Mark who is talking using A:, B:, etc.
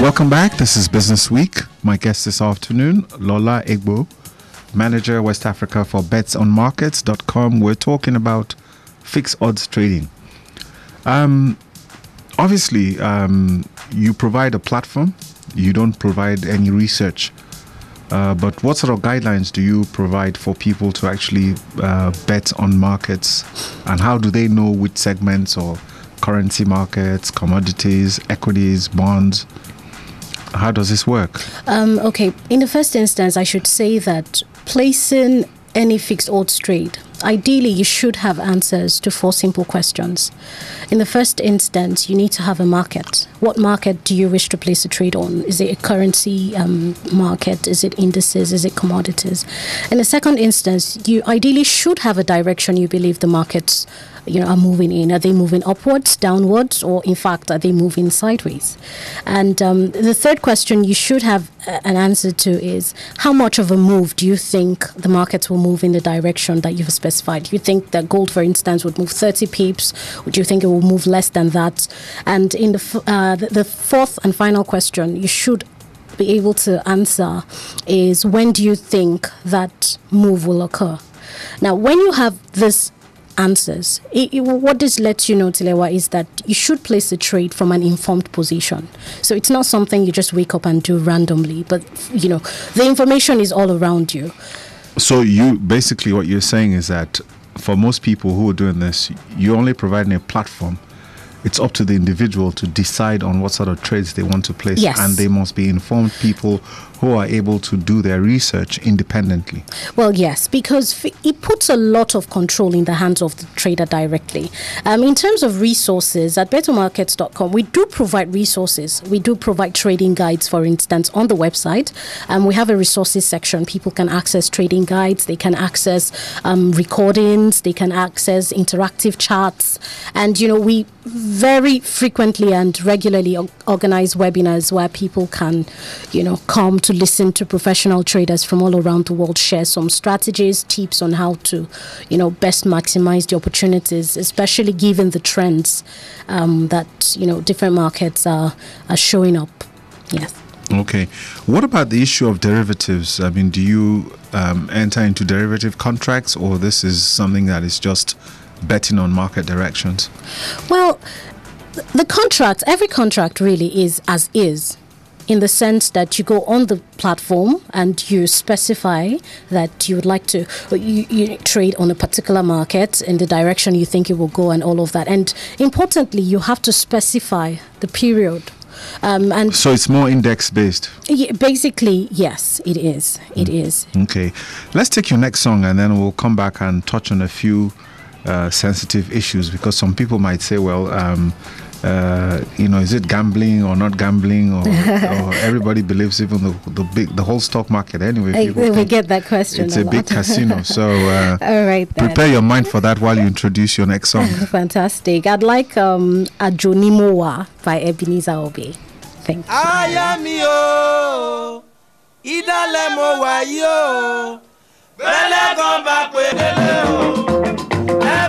A: Welcome back. This is Business Week. My guest this afternoon, Lola Egboh, Manager West Africa for betsonmarkets.com. We're talking about fixed odds trading. Obviously, you provide a platform. You don't provide any research. But what sort of guidelines do you provide for people to actually bet on markets? And how do they know which segments or currency markets, commodities, equities, bonds? How does this work?
B: Okay, in the first instance, I should say that placing any fixed odds trade, ideally you should have answers to 4 simple questions. In the first instance, you need to have a market. What market do you wish to place a trade on? Is it a currency market? Is it indices? Is it commodities? In the second instance, you ideally should have a direction you believe the markets are moving in. Are they moving upwards, downwards, or in fact, are they moving sideways? And the third question you should have an answer to is, how much of a move do you think the markets will move in the direction that you've specified? Do you think that gold, for instance, would move 30 pips? Or do you think it will move less than that? And in the fourth and final question you should be able to answer is, when do you think that move will occur? Now, when you have this answers, what this lets you know, Tilewa, is that you should place a trade from an informed position. So it's not something you just wake up and do randomly, but the information is all around you.
A: So you basically, what you're saying is that for most people who are doing this, you're only providing a platform. It's up to the individual to decide on what sort of trades they want to place.
B: Yes.
A: And they must be informed people who are able to do their research independently.
B: Well, yes, because it puts a lot of control in the hands of the trader directly. In terms of resources, at bettermarkets.com, we do provide resources. We do provide trading guides, for instance, on the website. We have a resources section. People can access trading guides. They can access recordings. They can access interactive charts. And, we very frequently and regularly organize webinars where people can, come to listen to professional traders from all around the world share some strategies, tips on how to, best maximize the opportunities, especially given the trends that, different markets are showing up. Yes.
A: Okay. What about the issue of derivatives? I mean, do you enter into derivative contracts, or this is something that is just betting on market directions?
B: Well, the contract, every contract really is as is, in the sense that you go on the platform and you specify that you would like to you trade on a particular market in the direction you think it will go and all of that. And importantly, you have to specify the period. And
A: so it's more index based?
B: Yeah, basically, yes, it is. It is.
A: Okay. Let's take your next song and then we'll come back and touch on a few sensitive issues, because some people might say, well, is it gambling or not gambling, or everybody believes even the whole stock market anyway.
B: We get that question.
A: It's a big casino. So
B: all right, then.
A: Prepare your mind for that while you introduce your next song.
B: Fantastic. I'd like Ajonimowa by Ebenezer Obey. Thank you.
C: Ayamiyo, idale mo wa yo, bele gomba kwedele o.